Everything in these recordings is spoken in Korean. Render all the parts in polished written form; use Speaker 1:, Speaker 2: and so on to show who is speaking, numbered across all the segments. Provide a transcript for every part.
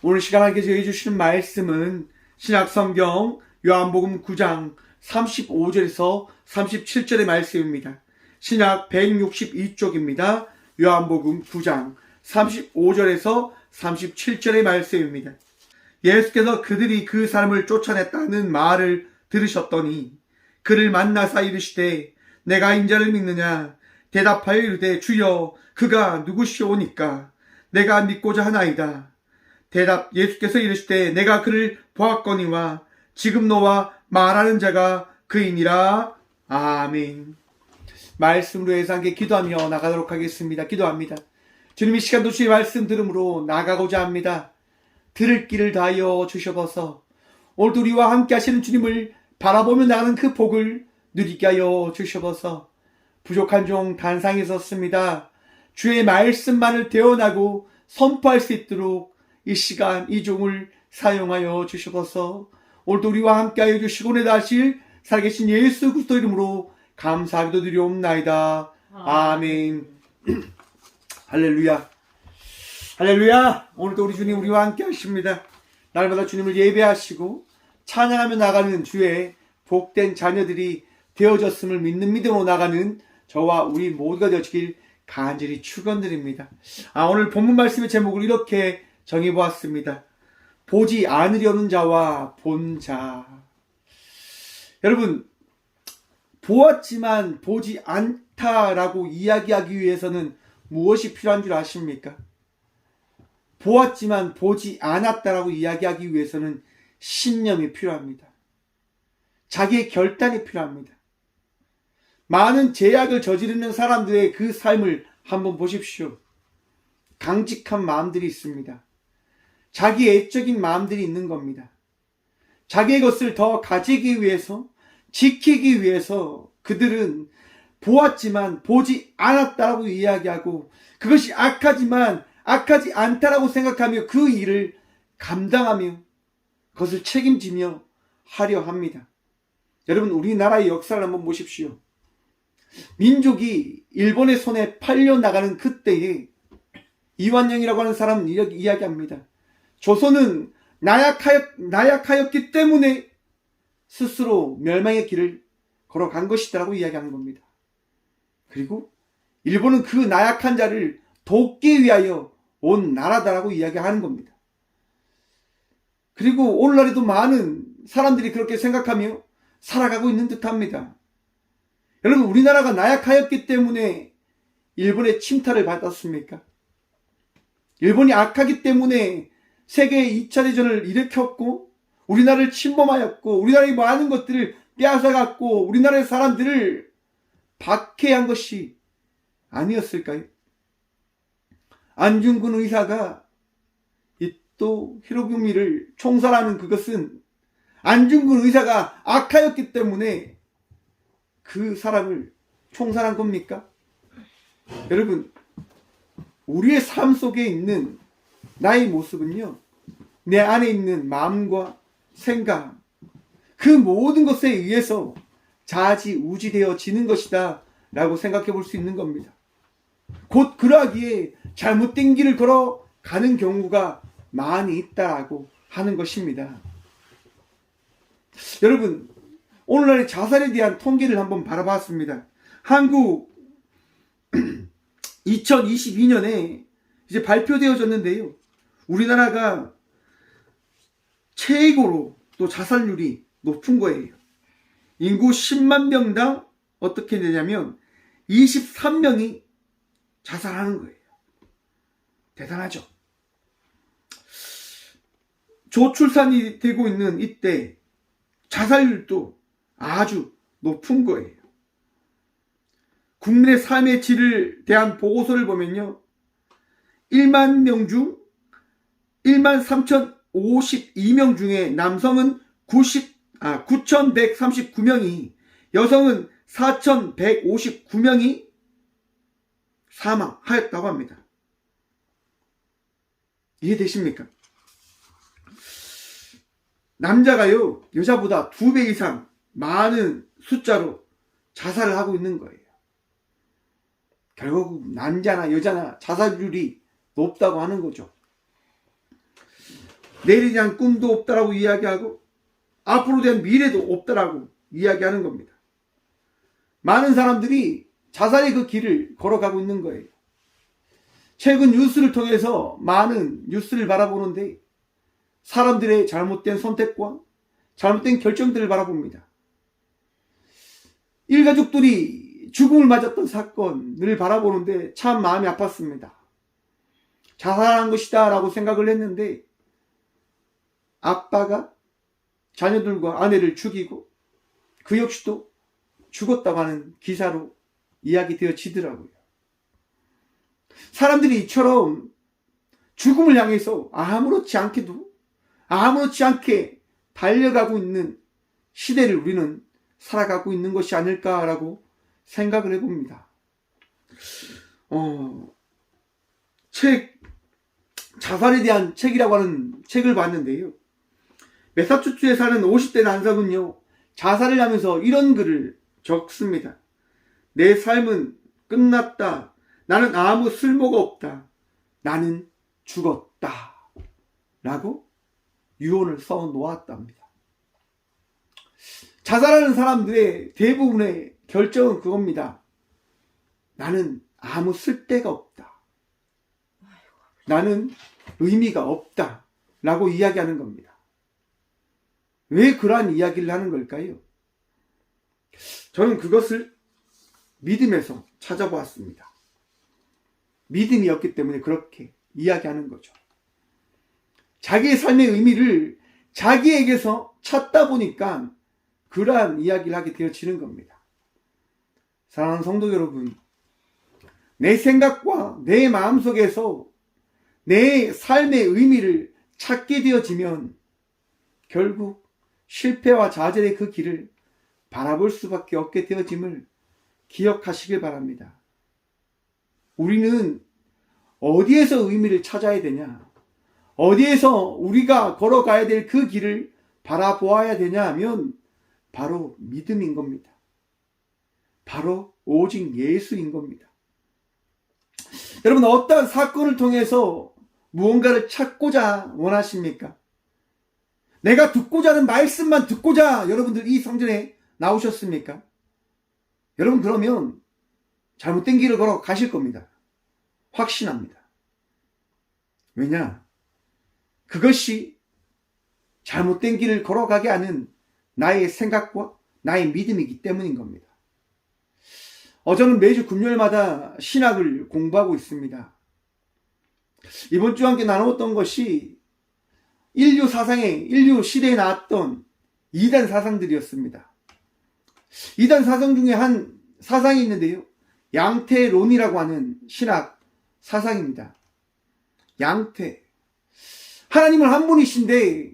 Speaker 1: 오늘 시간 함께 저희 주시는 말씀은 신약성경 요한복음 9장 35절에서 37절의 말씀입니다. 신약 162쪽입니다. 요한복음 9장 35절에서 37절의 말씀입니다. 예수께서 그들이 그 사람을 쫓아냈다는 말을 들으셨더니 그를 만나사 이르시되 내가 인자를 믿느냐? 대답하여 이르되 주여 그가 누구시오니까 내가 믿고자 하나이다. 예수께서 이르시되 내가 그를 보았거니와 지금 너와 말하는 자가 그이니라. 아멘. 말씀으로 해서 함께 기도하며 나가도록 하겠습니다. 기도합니다. 주님, 이 시간도 주의 말씀 들음으로 나가고자 합니다. 들을 길을 다하여 주셔서 오늘도 우리와 함께 하시는 주님을 바라보며 나가는 그 복을 누리게 하여 주셔서 부족한 종 단상에 섰습니다. 주의 말씀만을 대언하고 선포할 수 있도록 이 시간 이 종을 사용하여 주셔서 오늘도 우리와 함께하여 주시고 내다 하실 살아계신 예수 그리스도 이름으로 감사하기도 드리옵나이다. 아멘. 할렐루야. 할렐루야. 오늘도 우리 주님 우리와 함께 하십니다. 날마다 주님을 예배하시고 찬양하며 나가는 주의 복된 자녀들이 되어졌음을 믿는 믿음으로 나가는 저와 우리 모두가 되어지길 간절히 축원드립니다. 오늘 본문 말씀의 제목을 이렇게 정해보았습니다. 보지 않으려는 자와 본 자. 여러분, 보았지만 보지 않다라고 이야기하기 위해서는 무엇이 필요한 줄 아십니까? 보았지만 보지 않았다라고 이야기하기 위해서는 신념이 필요합니다. 자기의 결단이 필요합니다. 많은 제약을 저지르는 사람들의 그 삶을 한번 보십시오. 강직한 마음들이 있습니다. 자기 애적인 마음들이 있는 겁니다. 자기의 것을 더 가지기 위해서, 지키기 위해서 그들은 보았지만 보지 않았다라고 이야기하고 그것이 악하지만 악하지 않다라고 생각하며 그 일을 감당하며 그것을 책임지며 하려 합니다. 여러분, 우리나라의 역사를 한번 보십시오. 민족이 일본의 손에 팔려나가는 그때에 이완영이라고 하는 사람은 이렇게 이야기합니다. 조선은 나약하였기 때문에 스스로 멸망의 길을 걸어간 것이다라고 이야기하는 겁니다. 그리고 일본은 그 나약한 자를 돕기 위하여 온 나라다라고 이야기하는 겁니다. 그리고 오늘날에도 많은 사람들이 그렇게 생각하며 살아가고 있는 듯합니다. 여러분, 우리나라가 나약하였기 때문에 일본의 침탈을 받았습니까? 일본이 악하기 때문에 세계 2차 대전을 일으켰고 우리나라를 침범하였고 우리나라의 많은 것들을 빼앗아갔고 우리나라의 사람들을 박해한 것이 아니었을까요? 안중근 의사가 또 히로부미를 총살하는 그것은 안중근 의사가 악하였기 때문에 그 사람을 총살한 겁니까? 여러분, 우리의 삶 속에 있는 나의 모습은요, 내 안에 있는 마음과 생각, 그 모든 것에 의해서 좌지우지되어지는 것이다 라고 생각해 볼 수 있는 겁니다. 곧 그러하기에 잘못된 길을 걸어가는 경우가 많이 있다라고 하는 것입니다. 여러분, 오늘날의 자살에 대한 통계를 한번 바라봤습니다. 한국 2022년에 이제 발표되어졌는데요. 우리나라가 최고로 또 자살률이 높은 거예요. 인구 10만 명당 어떻게 되냐면 23명이 자살하는 거예요. 대단하죠. 저출산이 되고 있는 이때 자살률도 아주 높은 거예요. 국민의 삶의 질을 대한 보고서를 보면요. 1만 명 중 1만 3,052명 중에 남성은 9,139명이, 여성은 4,159명이 사망하였다고 합니다. 이해되십니까? 남자가요, 여자보다 2배 이상 많은 숫자로 자살을 하고 있는 거예요. 결국 남자나 여자나 자살률이 높다고 하는 거죠. 내일에 대한 꿈도 없다라고 이야기하고 앞으로 대한 미래도 없다라고 이야기하는 겁니다. 많은 사람들이 자살의 그 길을 걸어가고 있는 거예요. 최근 뉴스를 통해서 많은 뉴스를 바라보는데 사람들의 잘못된 선택과 잘못된 결정들을 바라봅니다. 일가족들이 죽음을 맞았던 사건을 바라보는데 참 마음이 아팠습니다. 자살한 것이다 라고 생각을 했는데 아빠가 자녀들과 아내를 죽이고 그 역시도 죽었다고 하는 기사로 이야기되어지더라고요. 사람들이 이처럼 죽음을 향해서 아무렇지 않게 달려가고 있는 시대를 우리는 살아가고 있는 것이 아닐까라고 생각을 해봅니다. 자살에 대한 책이라고 하는 책을 봤는데요. 매사추세츠에 사는 50대 남성은요, 자살을 하면서 이런 글을 적습니다. 내 삶은 끝났다. 나는 아무 쓸모가 없다. 나는 죽었다. 라고 유언을 써 놓았답니다. 자살하는 사람들의 대부분의 결정은 그겁니다. 나는 아무 쓸데가 없다. 나는 의미가 없다. 라고 이야기하는 겁니다. 왜 그러한 이야기를 하는 걸까요? 저는 그것을 믿음에서 찾아보았습니다. 믿음이 없기 때문에 그렇게 이야기하는 거죠. 자기의 삶의 의미를 자기에게서 찾다 보니까 그러한 이야기를 하게 되어지는 겁니다. 사랑하는 성도 여러분, 내 생각과 내 마음속에서 내 삶의 의미를 찾게 되어지면 결국 실패와 좌절의 그 길을 바라볼 수밖에 없게 되어짐을 기억하시길 바랍니다. 우리는 어디에서 의미를 찾아야 되냐? 어디에서 우리가 걸어가야 될 그 길을 바라보아야 되냐 하면 바로 믿음인 겁니다. 바로 오직 예수인 겁니다. 여러분, 어떠한 사건을 통해서 무언가를 찾고자 원하십니까? 내가 듣고자 하는 말씀만 듣고자 여러분들 이 성전에 나오셨습니까? 여러분, 그러면 잘못된 길을 걸어 가실 겁니다. 확신합니다. 왜냐? 그것이 잘못된 길을 걸어가게 하는 나의 생각과 나의 믿음이기 때문인 겁니다. 저는 매주 금요일마다 신학을 공부하고 있습니다. 이번 주와 함께 나누었던 것이 인류 시대에 나왔던 2단 사상들이었습니다. 2단 사상 중에 한 사상이 있는데요. 양태론이라고 하는 신학 사상입니다. 양태. 하나님은 한 분이신데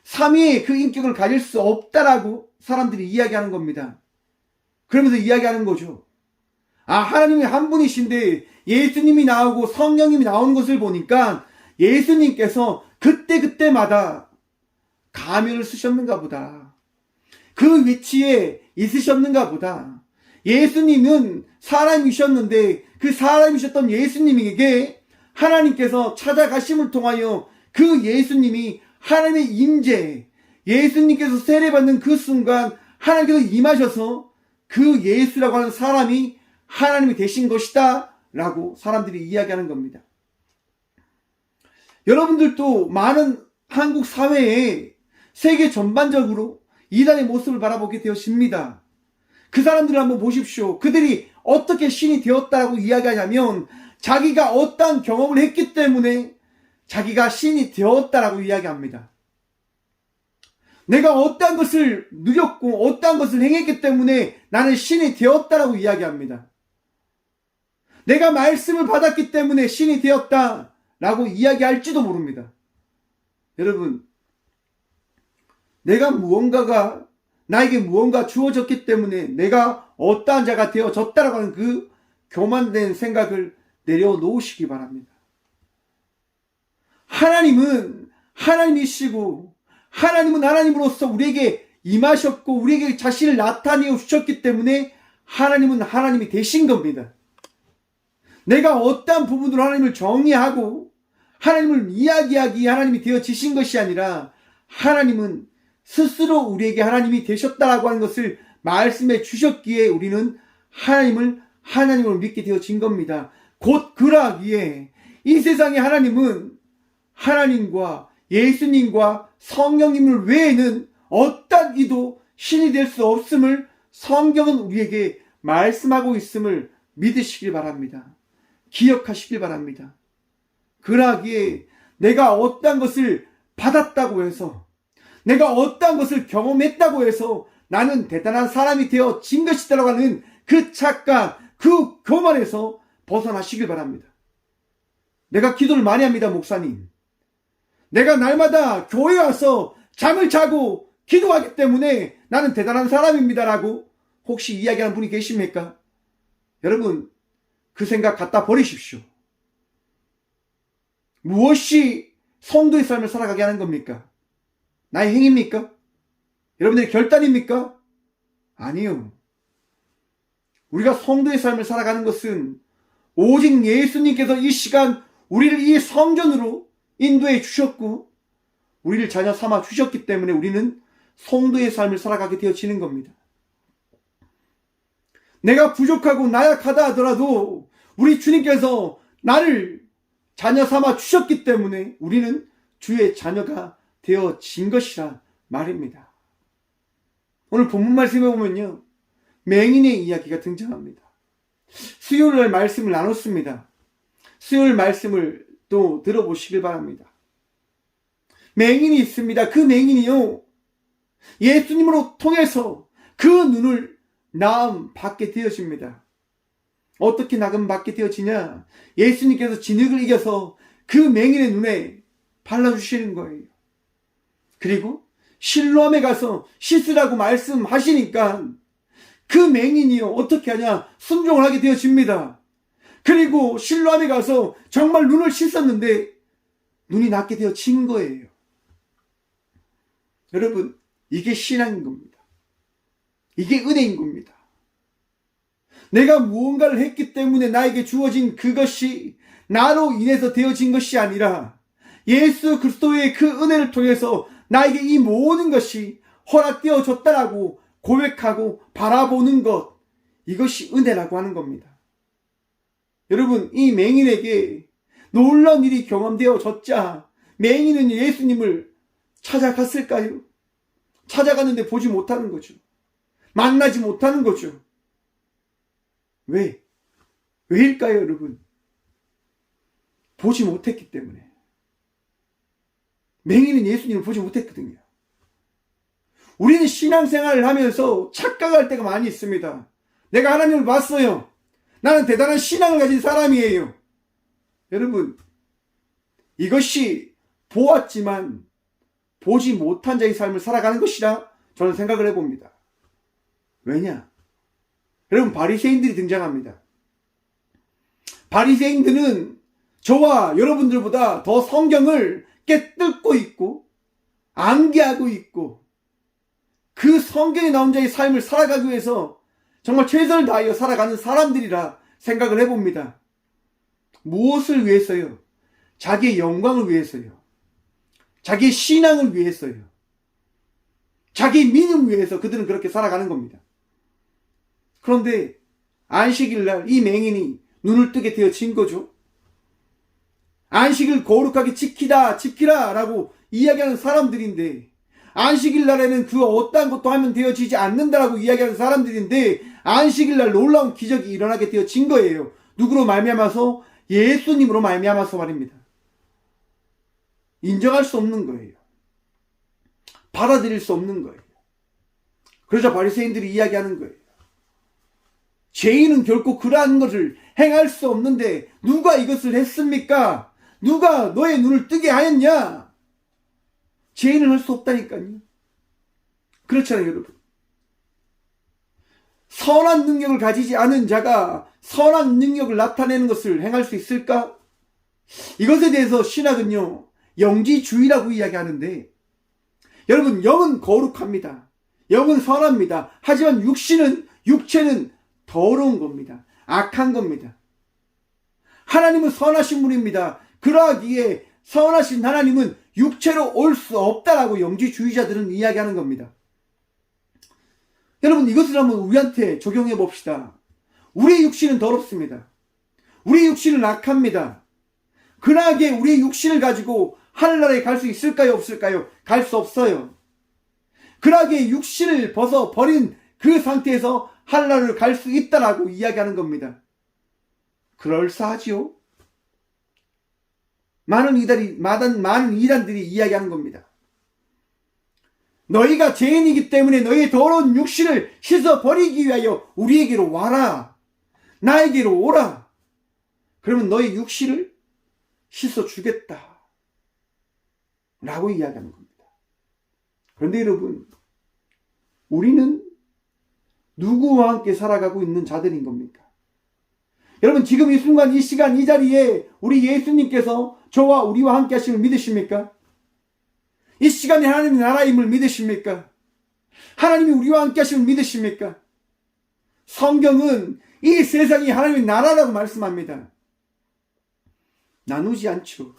Speaker 1: 삼위의 그 인격을 가질 수 없다라고 사람들이 이야기하는 겁니다. 그러면서 이야기하는 거죠. 하나님이 한 분이신데 예수님이 나오고 성령님이 나오는 것을 보니까 예수님께서 그때마다 가면을 쓰셨는가 보다. 그 위치에 있으셨는가 보다. 예수님은 사람이셨는데 그 사람이셨던 예수님에게 하나님께서 찾아가심을 통하여 그 예수님이 하나님의 임재, 예수님께서 세례받는 그 순간 하나님께서 임하셔서 그 예수라고 하는 사람이 하나님이 되신 것이다 라고 사람들이 이야기하는 겁니다. 여러분들도 많은 한국 사회에 세계 전반적으로 이단의 모습을 바라보게 되었습니다. 그 사람들을 한번 보십시오. 그들이 어떻게 신이 되었다라고 이야기하냐면 자기가 어떠한 경험을 했기 때문에 자기가 신이 되었다라고 이야기합니다. 내가 어떠한 것을 누렸고 어떠한 것을 행했기 때문에 나는 신이 되었다라고 이야기합니다. 내가 말씀을 받았기 때문에 신이 되었다라고 이야기할지도 모릅니다. 여러분, 나에게 무언가 주어졌기 때문에 내가 어떠한 자가 되어졌다라고 하는 그 교만된 생각을 내려놓으시기 바랍니다. 하나님은 하나님이시고 하나님은 하나님으로서 우리에게 임하셨고 우리에게 자신을 나타내어 주셨기 때문에 하나님은 하나님이 되신 겁니다. 내가 어떠한 부분으로 하나님을 정의하고 하나님을 이야기하기 하나님이 되어지신 것이 아니라 하나님은 스스로 우리에게 하나님이 되셨다라고 하는 것을 말씀해 주셨기에 우리는 하나님을 하나님으로 믿게 되어진 겁니다. 곧 그러하기에 이 세상의 하나님은 하나님과 예수님과 성령님을 외에는 어떤 이도 신이 될 수 없음을 성경은 우리에게 말씀하고 있음을 믿으시길 바랍니다. 기억하시길 바랍니다. 그러하기에 내가 어떠한 것을 받았다고 해서, 내가 어떠한 것을 경험했다고 해서 나는 대단한 사람이 되어진 것이다라고 하는 그 착각, 그 교만에서 벗어나시길 바랍니다. 내가 기도를 많이 합니다, 목사님. 내가 날마다 교회에 와서 잠을 자고 기도하기 때문에 나는 대단한 사람입니다라고 혹시 이야기하는 분이 계십니까? 여러분, 그 생각 갖다 버리십시오. 무엇이 성도의 삶을 살아가게 하는 겁니까? 나의 행위입니까? 여러분들의 결단입니까? 아니요. 우리가 성도의 삶을 살아가는 것은 오직 예수님께서 이 시간 우리를 이 성전으로 인도해 주셨고 우리를 자녀 삼아 주셨기 때문에 우리는 성도의 삶을 살아가게 되어지는 겁니다. 내가 부족하고 나약하다 하더라도 우리 주님께서 나를 자녀 삼아 주셨기 때문에 우리는 주의 자녀가 되어진 것이라 말입니다. 오늘 본문 말씀에 보면요, 맹인의 이야기가 등장합니다. 수요일날 말씀을 나눴습니다. 수요일 말씀을 또 들어보시길 바랍니다. 맹인이 있습니다. 그 맹인이요, 예수님으로 통해서 그 눈을 나음 받게 되어집니다. 어떻게 나음 받게 되어지냐? 예수님께서 진흙을 이겨서 그 맹인의 눈에 발라주시는 거예요. 그리고 실로암에 가서 씻으라고 말씀하시니까 그 맹인이요, 어떻게 하냐? 순종을 하게 되어집니다. 그리고 실로암에 가서 정말 눈을 씻었는데 눈이 낫게 되어진 거예요. 여러분, 이게 신앙인 겁니다. 이게 은혜인 겁니다. 내가 무언가를 했기 때문에 나에게 주어진 그것이 나로 인해서 되어진 것이 아니라 예수 그리스도의 그 은혜를 통해서 나에게 이 모든 것이 허락되어졌다라고 고백하고 바라보는 것, 이것이 은혜라고 하는 겁니다. 여러분, 이 맹인에게 놀라운 일이 경험되어졌자 맹인은 예수님을 찾아갔을까요? 찾아갔는데 보지 못하는 거죠. 만나지 못하는 거죠. 왜? 왜일까요, 여러분? 보지 못했기 때문에. 맹인은 예수님을 보지 못했거든요. 우리는 신앙생활을 하면서 착각할 때가 많이 있습니다. 내가 하나님을 봤어요. 나는 대단한 신앙을 가진 사람이에요. 여러분, 이것이 보았지만 보지 못한 자의 삶을 살아가는 것이라 저는 생각을 해봅니다. 왜냐? 여러분, 바리새인들이 등장합니다. 바리새인들은 저와 여러분들보다 더 성경을 깨뚫고 있고 암기하고 있고 그 성경에 나온 자의 삶을 살아가기 위해서 정말 최선을 다하여 살아가는 사람들이라 생각을 해봅니다. 무엇을 위해서요? 자기의 영광을 위해서요. 자기의 신앙을 위해서요. 자기 믿음을 위해서 그들은 그렇게 살아가는 겁니다. 그런데 안식일날 이 맹인이 눈을 뜨게 되어진 거죠. 안식을 거룩하게 지키라 라고 이야기하는 사람들인데, 안식일날에는 그 어떠한 것도 하면 되어지지 않는다라고 이야기하는 사람들인데 안식일날 놀라운 기적이 일어나게 되어진 거예요. 누구로 말미암아서? 예수님으로 말미암아서 말입니다. 인정할 수 없는 거예요. 받아들일 수 없는 거예요. 그러자 바리새인들이 이야기하는 거예요. 죄인은 결코 그러한 것을 행할 수 없는데 누가 이것을 했습니까? 누가 너의 눈을 뜨게 하였냐? 죄인은 할 수 없다니까요. 그렇잖아요, 여러분. 선한 능력을 가지지 않은 자가 선한 능력을 나타내는 것을 행할 수 있을까? 이것에 대해서 신학은요, 영지주의라고 이야기하는데, 여러분, 영은 거룩합니다. 영은 선합니다. 하지만 육체는 더러운 겁니다. 악한 겁니다. 하나님은 선하신 분입니다. 그러하기에 선하신 하나님은 육체로 올 수 없다라고 영지주의자들은 이야기하는 겁니다. 여러분, 이것을 한번 우리한테 적용해 봅시다. 우리의 육신은 더럽습니다. 우리의 육신은 악합니다. 그나게 우리의 육신을 가지고 하늘나라에 갈 수 있을까요? 없을까요? 갈 수 없어요. 그나게 육신을 벗어버린 그 상태에서 하늘나라를 갈 수 있다라고 이야기하는 겁니다. 그럴싸하지요? 많은 이단들이 이야기하는 겁니다. 너희가 죄인이기 때문에 너희의 더러운 육신을 씻어버리기 위하여 우리에게로 와라. 나에게로 오라. 그러면 너희 육신을 씻어주겠다. 라고 이야기하는 겁니다. 그런데 여러분, 우리는 누구와 함께 살아가고 있는 자들인 겁니까? 여러분, 지금 이 순간, 이 시간, 이 자리에 우리 예수님께서 저와 우리와 함께 하심을 믿으십니까? 이 시간에 하나님의 나라임을 믿으십니까? 하나님이 우리와 함께 하심을 믿으십니까? 성경은 이 세상이 하나님의 나라라고 말씀합니다. 나누지 않죠.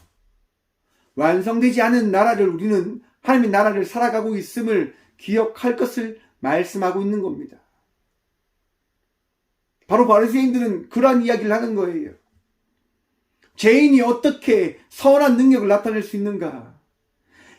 Speaker 1: 완성되지 않은 나라를 우리는 하나님의 나라를 살아가고 있음을 기억할 것을 말씀하고 있는 겁니다. 바로 바리새인들은 그러한 이야기를 하는 거예요. 죄인이 어떻게 선한 능력을 나타낼 수 있는가?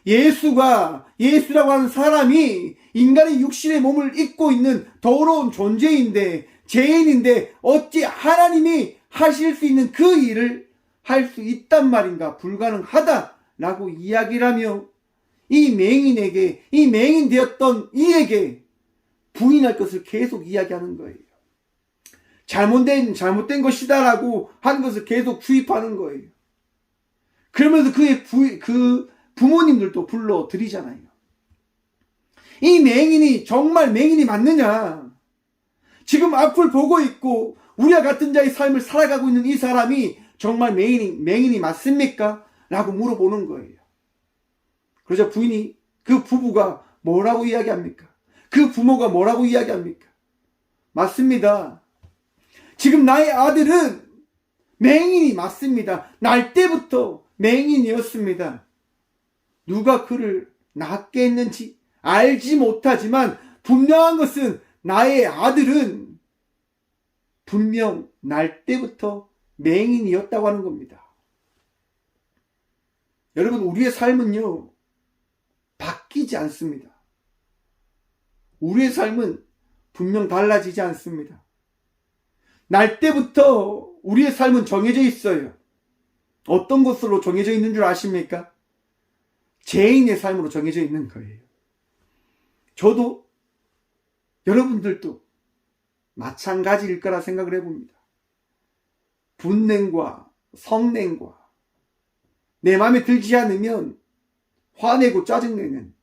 Speaker 1: 예수라고 하는 사람이 인간의 육신의 몸을 입고 있는 더러운 존재인데, 죄인인데 어찌 하나님이 하실 수 있는 그 일을 할 수 있단 말인가? 불가능하다라고 이야기를 하며 이 맹인 되었던 이에게 부인할 것을 계속 이야기하는 거예요. 잘못된 것이다라고 하는 것을 계속 주입하는 거예요. 그러면서 그 부모님들도 불러드리잖아요. 이 맹인이 정말 맹인이 맞느냐? 지금 앞을 보고 있고 우리와 같은 자의 삶을 살아가고 있는 이 사람이 정말 맹인이 맞습니까? 라고 물어보는 거예요. 그러자 그 부부가 뭐라고 이야기합니까? 그 부모가 뭐라고 이야기합니까? 맞습니다. 지금 나의 아들은 맹인이 맞습니다. 날 때부터 맹인이었습니다. 누가 그를 낳게 했는지 알지 못하지만 분명한 것은 나의 아들은 분명 날 때부터 맹인이었다고 하는 겁니다. 여러분, 우리의 삶은요, 바뀌지 않습니다. 우리의 삶은 분명 달라지지 않습니다. 날 때부터 우리의 삶은 정해져 있어요. 어떤 것으로 정해져 있는 줄 아십니까? 죄인의 삶으로 정해져 있는 거예요. 저도 여러분들도 마찬가지일 거라 생각을 해봅니다. 분냉과 성냉과 내 마음에 들지 않으면 화내고 짜증내는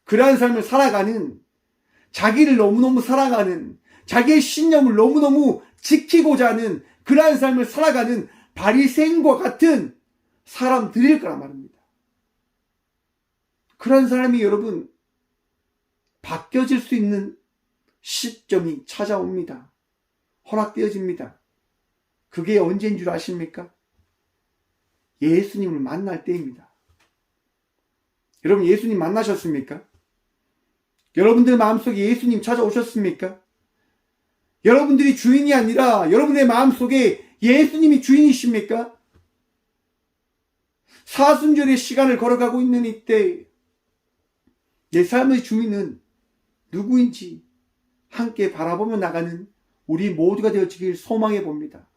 Speaker 1: 그러한 삶을 살아가는, 자기를 너무너무 살아가는, 자기의 신념을 너무너무 지키고자 하는 그러한 삶을 살아가는 바리새인과 같은 사람들일 거란 말입니다. 그러한 사람이 여러분 바뀌어질 수 있는 시점이 찾아옵니다. 허락되어집니다. 그게 언제인 줄 아십니까? 예수님을 만날 때입니다. 여러분, 예수님 만나셨습니까? 여러분들 마음속에 예수님 찾아오셨습니까? 여러분들이 주인이 아니라 여러분의 마음속에 예수님이 주인이십니까? 사순절의 시간을 걸어가고 있는 이때 내 삶의 주인은 누구인지 함께 바라보며 나가는 우리 모두가 되어지길 소망해 봅니다.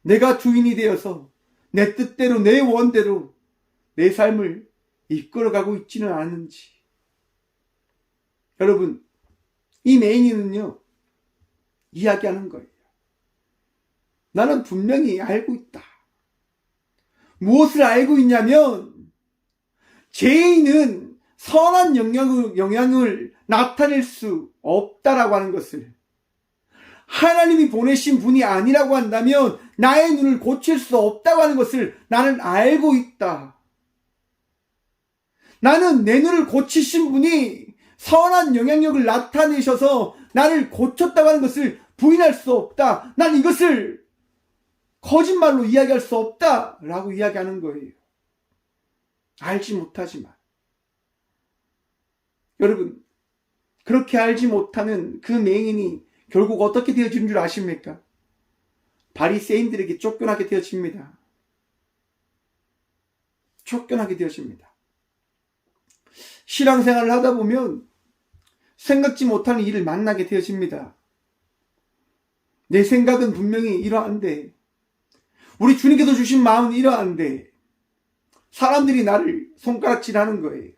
Speaker 1: 내가 주인이 되어서 내 뜻대로 내 원대로 내 삶을 이끌어가고 있지는 않은지. 여러분, 이 맹인은요, 이야기하는 거예요. 나는 분명히 알고 있다. 무엇을 알고 있냐면 죄인은 선한 영향을 나타낼 수 없다라고 하는 것을, 하나님이 보내신 분이 아니라고 한다면 나의 눈을 고칠 수 없다고 하는 것을 나는 알고 있다. 나는 내 눈을 고치신 분이 선한 영향력을 나타내셔서 나를 고쳤다고 하는 것을 부인할 수 없다. 난 이것을 거짓말로 이야기할 수 없다. 라고 이야기하는 거예요. 알지 못하지만 여러분, 그렇게 알지 못하는 그 맹인이 결국 어떻게 되어지는 줄 아십니까? 바리새인들에게 쫓겨나게 되어집니다. 쫓겨나게 되어집니다. 신앙생활을 하다 보면 생각지 못하는 일을 만나게 되어집니다. 내 생각은 분명히 이러한데, 우리 주님께서 주신 마음은 이러한데, 사람들이 나를 손가락질하는 거예요.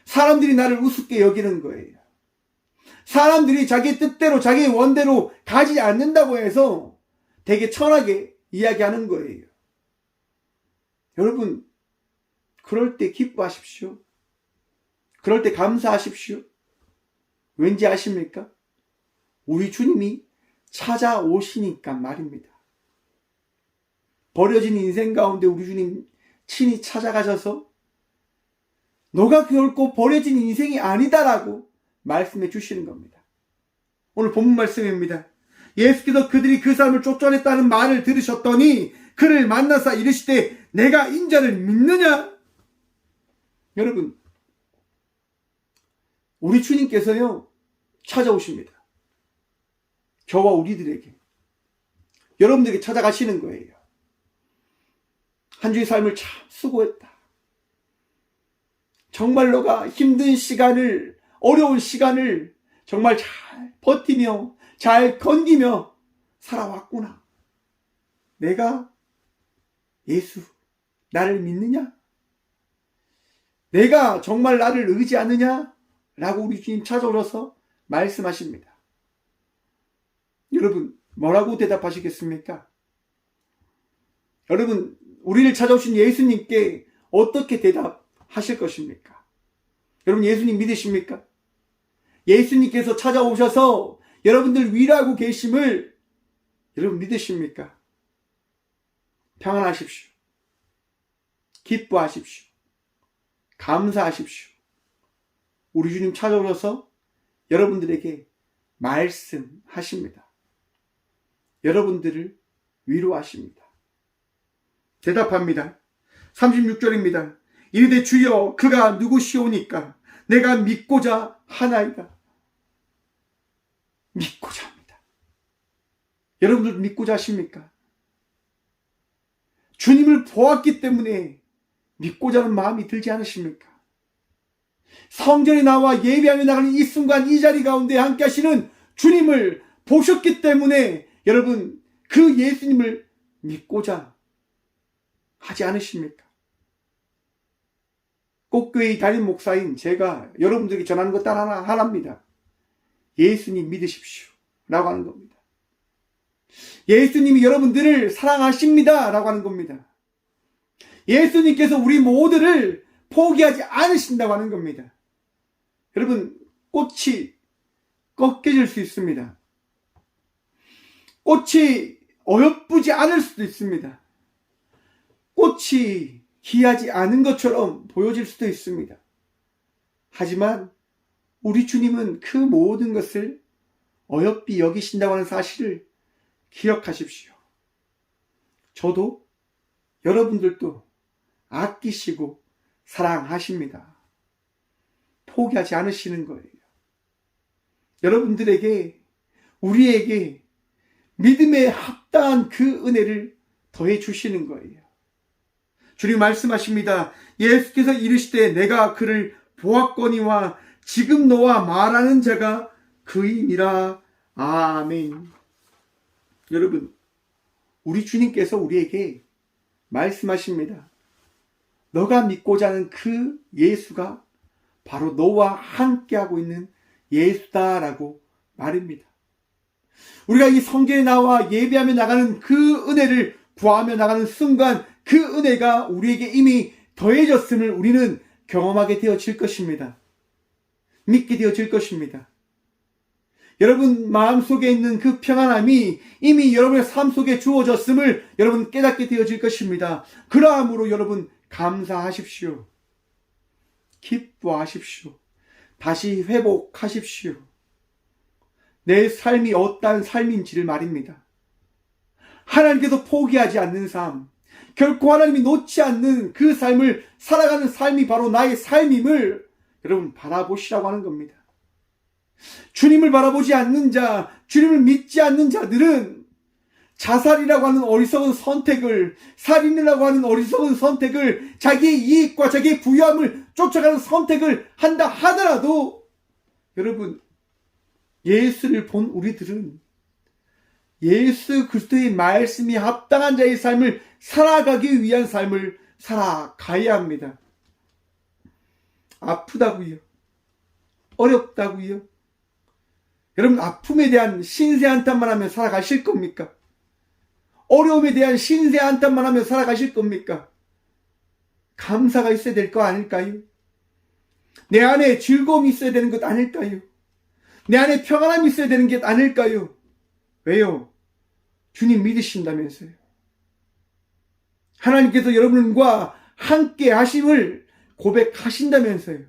Speaker 1: 사람들이 나를 우습게 여기는 거예요. 사람들이 자기 뜻대로 자기 원대로 가지 않는다고 해서 되게 천하게 이야기하는 거예요. 여러분, 그럴 때 기뻐하십시오. 그럴 때 감사하십시오. 왠지 아십니까? 우리 주님이 찾아오시니까 말입니다. 버려진 인생 가운데 우리 주님 친히 찾아가셔서 너가 결코 버려진 인생이 아니다라고 말씀해 주시는 겁니다. 오늘 본문 말씀입니다. 예수께서 그들이 그 사람을 쫓아냈다는 말을 들으셨더니 그를 만나사 이르시되 내가 인자를 믿느냐? 여러분, 우리 주님께서요 찾아오십니다. 저와 우리들에게, 여러분들에게 찾아가시는 거예요. 한 주의 삶을 참 수고했다. 정말 너가 힘든 시간을, 어려운 시간을 정말 잘 버티며 잘 견디며 살아왔구나. 내가 예수, 나를 믿느냐? 내가 정말 나를 의지하느냐? 라고 우리 주님 찾아오셔서 말씀하십니다. 여러분, 뭐라고 대답하시겠습니까? 여러분, 우리를 찾아오신 예수님께 어떻게 대답하실 것입니까? 여러분, 예수님 믿으십니까? 예수님께서 찾아오셔서 여러분들 위로하고 계심을 여러분 믿으십니까? 평안하십시오. 기뻐하십시오. 감사하십시오. 우리 주님 찾아오셔서 여러분들에게 말씀하십니다. 여러분들을 위로하십니다. 대답합니다. 36절입니다. 이르되 주여 그가 누구시오니까 내가 믿고자 하나이다. 믿고자 합니다. 여러분들 믿고자 하십니까? 주님을 보았기 때문에 믿고자 하는 마음이 들지 않으십니까? 성전에 나와 예배하며 나가는 이 순간 이 자리 가운데 함께 하시는 주님을 보셨기 때문에 여러분 그 예수님을 믿고자 하지 않으십니까? 꽃교회의 담임 목사인 제가 여러분들에게 전하는 것 단 하나입니다. 예수님 믿으십시오 라고 하는 겁니다. 예수님이 여러분들을 사랑하십니다 라고 하는 겁니다. 예수님께서 우리 모두를 포기하지 않으신다고 하는 겁니다. 여러분, 꽃이 꺾여질 수 있습니다. 꽃이 어여쁘지 않을 수도 있습니다. 꽃이 귀하지 않은 것처럼 보여질 수도 있습니다. 하지만 우리 주님은 그 모든 것을 어여삐 여기신다고 하는 사실을 기억하십시오. 저도 여러분들도 아끼시고 사랑하십니다. 포기하지 않으시는 거예요. 여러분들에게, 우리에게 믿음에 합당한 그 은혜를 더해 주시는 거예요. 주님 말씀하십니다. 예수께서 이르시되 내가 그를 보았거니와 지금 너와 말하는 자가 그이니라. 아멘. 여러분, 우리 주님께서 우리에게 말씀하십니다. 너가 믿고자 하는 그 예수가 바로 너와 함께하고 있는 예수다라고 말입니다. 우리가 이 성전에 나와 예배하며 나가는 그 은혜를 구하며 나가는 순간 그 은혜가 우리에게 이미 더해졌음을 우리는 경험하게 되어질 것입니다. 믿게 되어질 것입니다. 여러분 마음속에 있는 그 평안함이 이미 여러분의 삶 속에 주어졌음을 여러분 깨닫게 되어질 것입니다. 그러함으로 여러분 감사하십시오. 기뻐하십시오. 다시 회복하십시오. 내 삶이 어떠한 삶인지를 말입니다. 하나님께서 포기하지 않는 삶, 결코 하나님이 놓지 않는 그 삶을 살아가는 삶이 바로 나의 삶임을 여러분 바라보시라고 하는 겁니다. 주님을 바라보지 않는 자, 주님을 믿지 않는 자들은 자살이라고 하는 어리석은 선택을, 살인이라고 하는 어리석은 선택을, 자기의 이익과 자기의 부유함을 쫓아가는 선택을 한다 하더라도 여러분, 예수를 본 우리들은 예수 그리스도의 말씀이 합당한 자의 삶을 살아가기 위한 삶을 살아가야 합니다. 아프다고요? 어렵다고요? 여러분, 아픔에 대한 신세 한탄만 하며 살아가실 겁니까? 어려움에 대한 신세 한탄만 하며 살아가실 겁니까? 감사가 있어야 될 거 아닐까요? 내 안에 즐거움이 있어야 되는 것 아닐까요? 내 안에 평안함이 있어야 되는 게 아닐까요? 왜요? 주님 믿으신다면서요. 하나님께서 여러분과 함께 하심을 고백하신다면서요.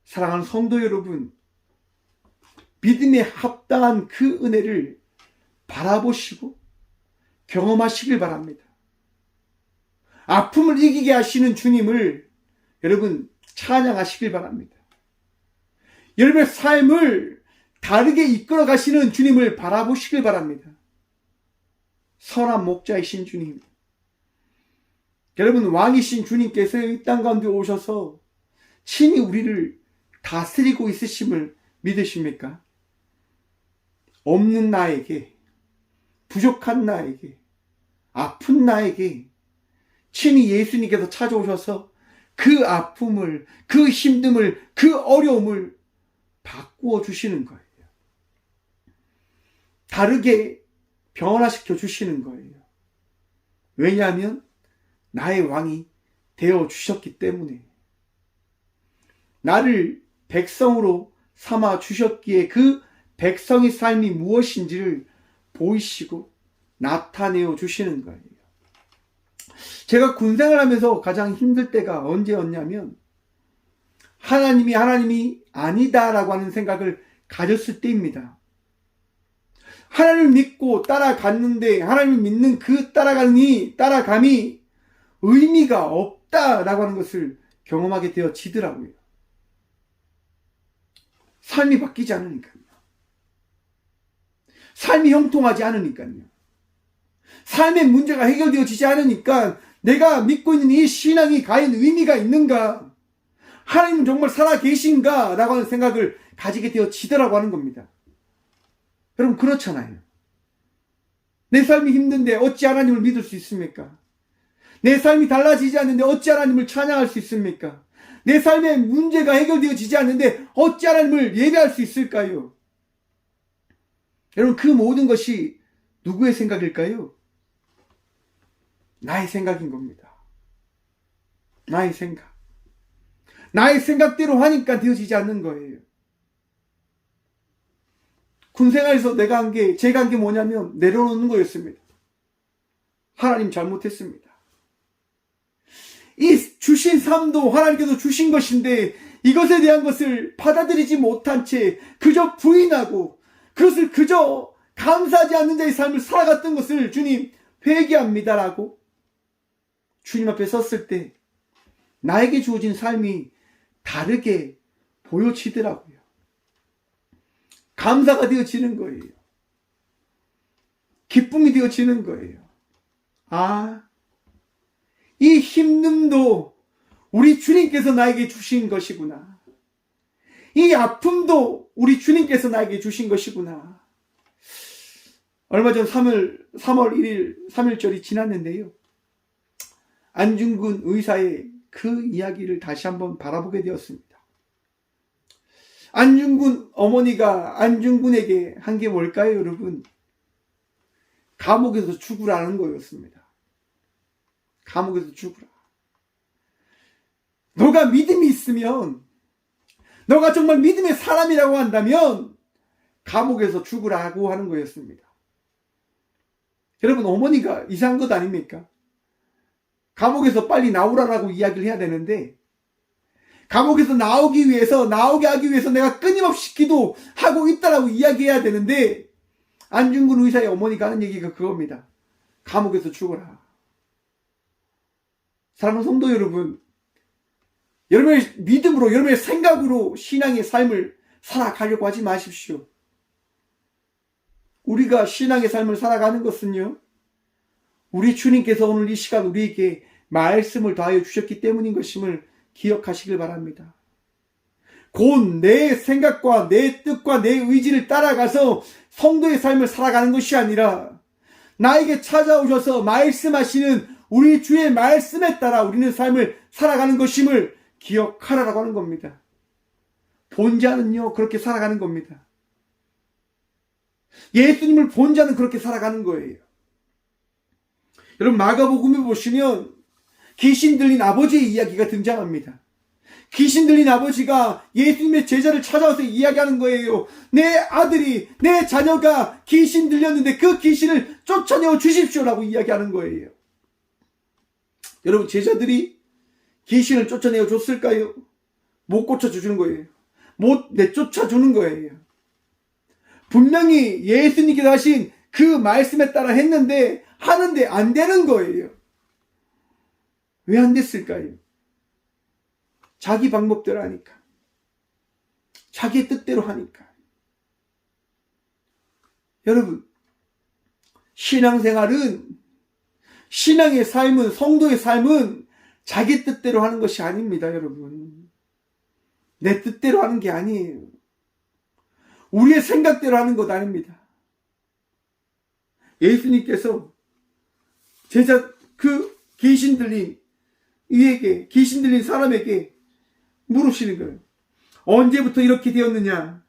Speaker 1: 사랑하는 성도 여러분, 믿음에 합당한 그 은혜를 바라보시고 경험하시길 바랍니다. 아픔을 이기게 하시는 주님을 여러분 찬양하시길 바랍니다. 여러분의 삶을 다르게 이끌어 가시는 주님을 바라보시길 바랍니다. 선한 목자이신 주님, 여러분 왕이신 주님께서 이 땅 가운데 오셔서 친히 우리를 다스리고 있으심을 믿으십니까? 없는 나에게, 부족한 나에게, 아픈 나에게 친히 예수님께서 찾아오셔서 그 아픔을, 그 힘듦을, 그 어려움을 바꾸어 주시는 거예요. 다르게 변화시켜 주시는 거예요. 왜냐하면 나의 왕이 되어 주셨기 때문에. 나를 백성으로 삼아 주셨기에 그 백성의 삶이 무엇인지를 보이시고 나타내어 주시는 거예요. 제가 군생활 하면서 가장 힘들 때가 언제였냐면 하나님이 아니다라고 하는 생각을 가졌을 때입니다. 하나님을 믿고 따라갔는데 하나님을 믿는 그 따라감이 의미가 없다라고 하는 것을 경험하게 되어지더라고요. 삶이 바뀌지 않으니까요. 삶이 형통하지 않으니까요. 삶의 문제가 해결되어지지 않으니까 내가 믿고 있는 이 신앙이 과연 의미가 있는가? 하나님은 정말 살아계신가? 라고 하는 생각을 가지게 되어지더라고 하는 겁니다. 여러분 그렇잖아요. 내 삶이 힘든데 어찌 하나님을 믿을 수 있습니까? 내 삶이 달라지지 않는데 어찌 하나님을 찬양할 수 있습니까? 내 삶의 문제가 해결되어지지 않는데 어찌 하나님을 예배할 수 있을까요? 여러분 그 모든 것이 누구의 생각일까요? 나의 생각인 겁니다. 나의 생각. 나의 생각대로 하니까 되어지지 않는 거예요. 군생활에서 제가 한 게 뭐냐면 내려놓는 거였습니다. 하나님 잘못했습니다. 이 주신 삶도 하나님께서 주신 것인데 이것에 대한 것을 받아들이지 못한 채 그저 부인하고 그것을 그저 감사하지 않는 자의 삶을 살아갔던 것을 주님 회개합니다라고 주님 앞에 섰을 때 나에게 주어진 삶이 다르게 보여지더라고요. 감사가 되어지는 거예요. 기쁨이 되어지는 거예요. 이 힘듦도 우리 주님께서 나에게 주신 것이구나. 이 아픔도 우리 주님께서 나에게 주신 것이구나. 얼마 전 3월 1일 3일절이 지났는데요. 안중근 의사의 그 이야기를 다시 한번 바라보게 되었습니다. 안중근 어머니가 안중근에게 한 게 뭘까요, 여러분? 감옥에서 죽으라는 거였습니다. 감옥에서 죽으라. 너가 믿음이 있으면, 너가 정말 믿음의 사람이라고 한다면 감옥에서 죽으라고 하는 거였습니다. 여러분, 어머니가 이상한 것 아닙니까? 감옥에서 빨리 나오라라고 이야기를 해야 되는데 감옥에서 나오게 하기 위해서 내가 끊임없이 기도하고 있다라고 이야기해야 되는데 안중근 의사의 어머니가 하는 얘기가 그겁니다. 감옥에서 죽어라. 사랑하는 성도 여러분, 여러분의 믿음으로, 여러분의 생각으로 신앙의 삶을 살아가려고 하지 마십시오. 우리가 신앙의 삶을 살아가는 것은요, 우리 주님께서 오늘 이 시간 우리에게 말씀을 더하여 주셨기 때문인 것임을 기억하시길 바랍니다. 곧 내 생각과 내 뜻과 내 의지를 따라가서 성도의 삶을 살아가는 것이 아니라 나에게 찾아오셔서 말씀하시는 우리 주의 말씀에 따라 우리는 삶을 살아가는 것임을 기억하라고 하는 겁니다. 본 자는요, 그렇게 살아가는 겁니다. 예수님을 본 자는 그렇게 살아가는 거예요. 여러분, 마가복음에 보시면 귀신 들린 아버지의 이야기가 등장합니다. 귀신 들린 아버지가 예수님의 제자를 찾아와서 이야기하는 거예요. 내 아들이, 내 자녀가 귀신 들렸는데 그 귀신을 쫓아내어 주십시오라고 이야기하는 거예요. 여러분, 제자들이 귀신을 쫓아내어 줬을까요? 못 고쳐주는 거예요. 못 내쫓아주는 거예요. 분명히 예수님께서 하신 그 말씀에 따라 했는데 하는데 안 되는 거예요. 왜 안 됐을까요? 자기 방법대로 하니까. 자기의 뜻대로 하니까. 여러분, 신앙생활은, 신앙의 삶은, 성도의 삶은 자기 뜻대로 하는 것이 아닙니다, 여러분. 내 뜻대로 하는 게 아니에요. 우리의 생각대로 하는 것 아닙니다. 예수님께서 그 귀신 들린 이에게, 귀신 들린 사람에게 물으시는 거예요. 언제부터 이렇게 되었느냐?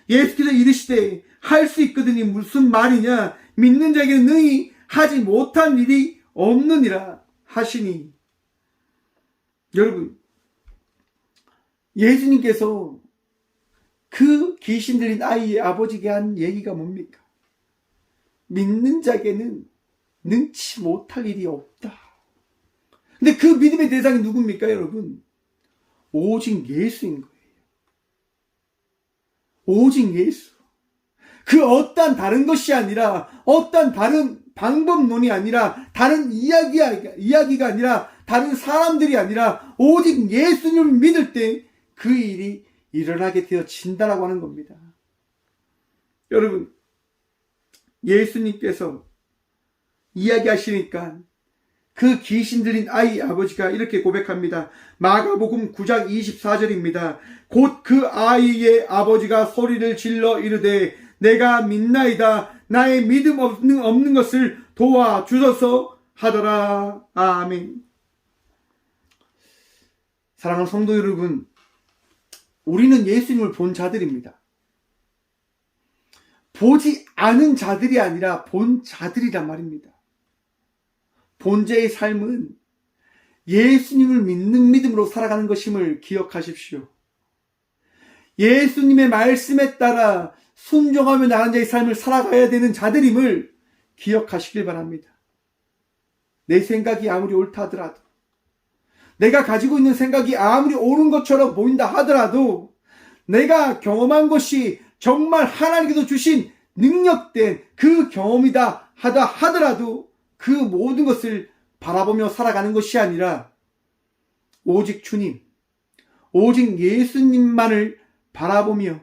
Speaker 1: 예수께서 이르시되 할 수 있거든이 무슨 말이냐? 믿는 자에게는 능히 하지 못한 일이 없느니라 하시니. 여러분, 예수님께서 그 귀신 들린 아이의 아버지에게 한 얘기가 뭡니까? 믿는 자에게는 능치 못할 일이 없다. 근데 그 믿음의 대상이 누굽니까, 여러분? 오직 예수인 거예요. 오직 예수. 그 어떤 다른 것이 아니라, 어떤 다른 방법론이 아니라, 다른 이야기가 아니라, 다른 사람들이 아니라, 오직 예수님을 믿을 때 그 일이 일어나게 되어진다라고 하는 겁니다. 여러분, 예수님께서 이야기하시니까 그 귀신 들린 아이 아버지가 이렇게 고백합니다. 마가복음 9장 24절입니다. 곧 그 아이의 아버지가 소리를 질러 이르되 내가 믿나이다. 나의 믿음 없는 것을 도와주소서 하더라. 아멘. 사랑하는 성도 여러분, 우리는 예수님을 본 자들입니다. 보지 않은 자들이 아니라 본 자들이란 말입니다. 본자의 삶은 예수님을 믿는 믿음으로 살아가는 것임을 기억하십시오. 예수님의 말씀에 따라 순종하며 나가는 자의 삶을 살아가야 되는 자들임을 기억하시길 바랍니다. 내 생각이 아무리 옳다 하더라도, 내가 가지고 있는 생각이 아무리 옳은 것처럼 보인다 하더라도, 내가 경험한 것이 정말 하나님께서 주신 능력된 그 경험이다 하더라도 그 모든 것을 바라보며 살아가는 것이 아니라 오직 주님, 오직 예수님만을 바라보며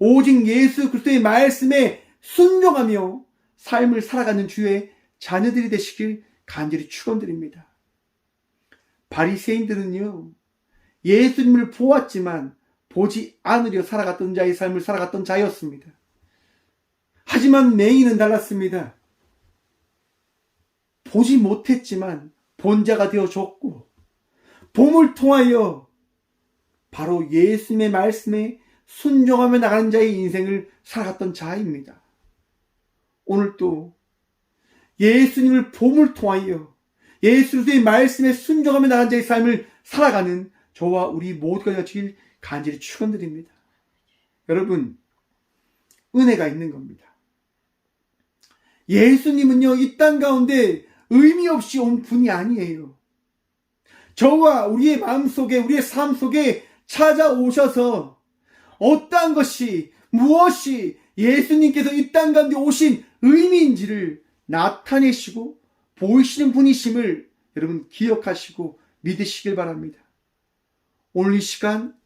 Speaker 1: 오직 예수 그리스도의 말씀에 순종하며 삶을 살아가는 주의 자녀들이 되시길 간절히 축원드립니다. 바리새인들은요, 예수님을 보았지만 보지 않으려 살아갔던 자의 삶을 살아갔던 자였습니다. 하지만 맹인은 달랐습니다. 보지 못했지만 본 자가 되어줬고, 봄을 통하여 바로 예수님의 말씀에 순종하며 나가는 자의 인생을 살아갔던 자입니다. 오늘도 예수님을 봄을 통하여 예수의 말씀에 순종하며 나가는 자의 삶을 살아가는 저와 우리 모두가 되어지길 간절히 축원드립니다. 여러분, 은혜가 있는 겁니다. 예수님은요, 이 땅 가운데 의미 없이 온 분이 아니에요. 저와 우리의 마음속에, 우리의 삶 속에 찾아오셔서 어떠한 것이, 무엇이 예수님께서 이 땅 가운데 오신 의미인지를 나타내시고 보이시는 분이심을 여러분 기억하시고 믿으시길 바랍니다. 오늘 이 시간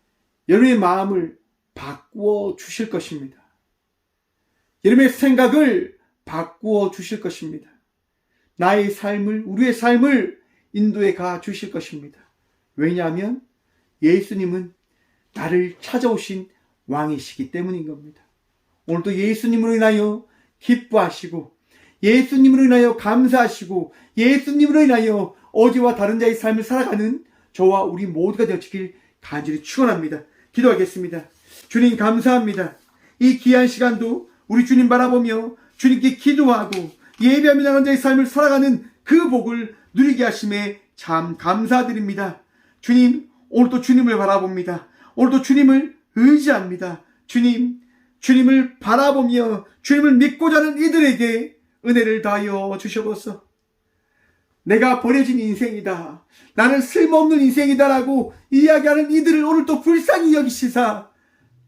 Speaker 1: 여러분의 마음을 바꾸어 주실 것입니다. 여러분의 생각을 바꾸어 주실 것입니다. 나의 삶을, 우리의 삶을 인도해 가 주실 것입니다. 왜냐하면 예수님은 나를 찾아오신 왕이시기 때문인 겁니다. 오늘도 예수님으로 인하여 기뻐하시고, 예수님으로 인하여 감사하시고, 예수님으로 인하여 어제와 다른 자의 삶을 살아가는 저와 우리 모두가 되어지길 간절히 축원합니다. 기도하겠습니다. 주님 감사합니다. 이 귀한 시간도 우리 주님 바라보며 주님께 기도하고 예배하며 나가는 자의 삶을 살아가는 그 복을 누리게 하심에 참 감사드립니다. 주님, 오늘도 주님을 바라봅니다. 오늘도 주님을 의지합니다. 주님을 바라보며 주님을 믿고자 하는 이들에게 은혜를 다하여 주셔서 내가 버려진 인생이다, 나는 쓸모없는 인생이다라고 이야기하는 이들을 오늘 또 불쌍히 여기시사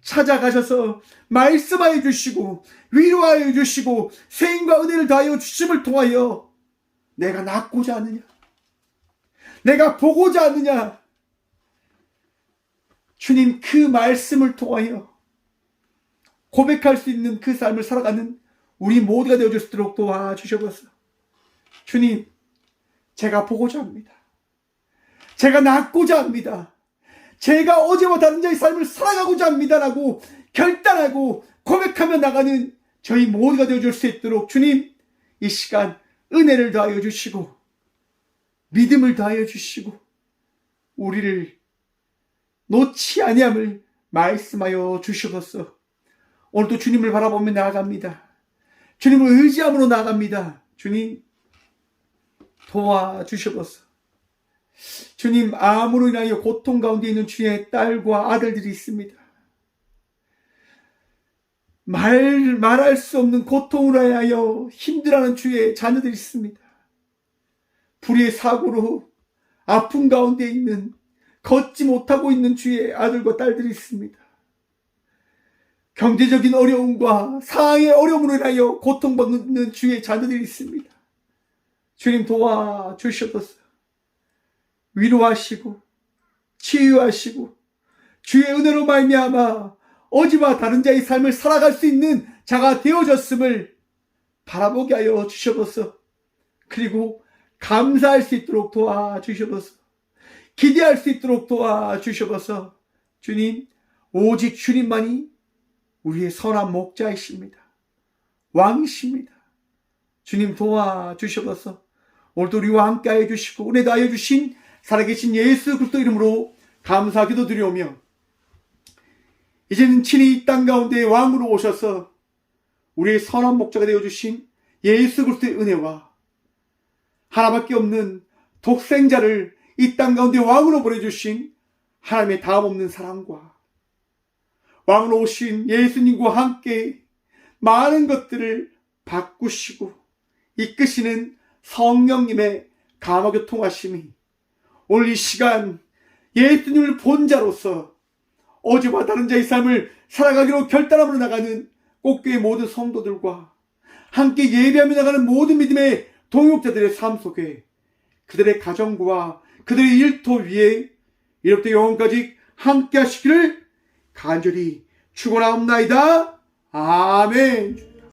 Speaker 1: 찾아가셔서 말씀하여 주시고 위로하여 주시고 세임과 은혜를 다하여 주심을 통하여 내가 낳고자 하느냐, 내가 보고자 하느냐, 주님 그 말씀을 통하여 고백할 수 있는 그 삶을 살아가는 우리 모두가 되어줄 수 있도록 도와주셔서 주님, 제가 보고자 합니다. 제가 낳고자 합니다. 제가 어제와 다른 자의 삶을 살아가고자 합니다라고 결단하고 고백하며 나가는 저희 모두가 되어줄 수 있도록 주님, 이 시간 은혜를 더하여 주시고 믿음을 더하여 주시고 우리를 놓지 아니함을 말씀하여 주시옵소서. 오늘도 주님을 바라보며 나아갑니다. 주님을 의지함으로 나아갑니다. 주님 도와주시옵소서. 주님, 암으로 인하여 고통 가운데 있는 주의 딸과 아들들이 있습니다. 말할 수 없는 고통으로 인하여 힘들어하는 주의 자녀들이 있습니다. 불의의 사고로 아픔 가운데 있는, 걷지 못하고 있는 주의 아들과 딸들이 있습니다. 경제적인 어려움과 상황의 어려움으로 인하여 고통받는 주의 자녀들이 있습니다. 주님 도와주셔서 위로하시고 치유하시고 주의 은혜로 말미암아 어제와 다른 자의 삶을 살아갈 수 있는 자가 되어졌음을 바라보게 하여 주셔서, 그리고 감사할 수 있도록 도와주셔서, 기대할 수 있도록 도와주셔서, 주님, 오직 주님만이 우리의 선한 목자이십니다. 왕이십니다. 주님 도와주셔서 오늘도 우리와 함께 하여 주시고 은혜 다하여 주신 살아계신 예수 그리스도 이름으로 감사 기도드리오며, 이제는 친히 이 땅 가운데 왕으로 오셔서 우리의 선한 목자가 되어주신 예수 그리스도의 은혜와 하나밖에 없는 독생자를 이 땅 가운데 왕으로 보내주신 하나님의 다함없는 사랑과 왕으로 오신 예수님과 함께 많은 것들을 바꾸시고 이끄시는 성령님의 감화교통하심이 오늘 이 시간 예수님을 본 자로서 어제와 다른 자의 삶을 살아가기로 결단함으로 나가는 꽃교회 모든 성도들과 함께 예배하며 나가는 모든 믿음의 동역자들의 삶 속에 그들의 가정과 그들의 일터 위에 이렇게 영원까지 함께 하시기를 간절히 축원하옵나이다. 아멘.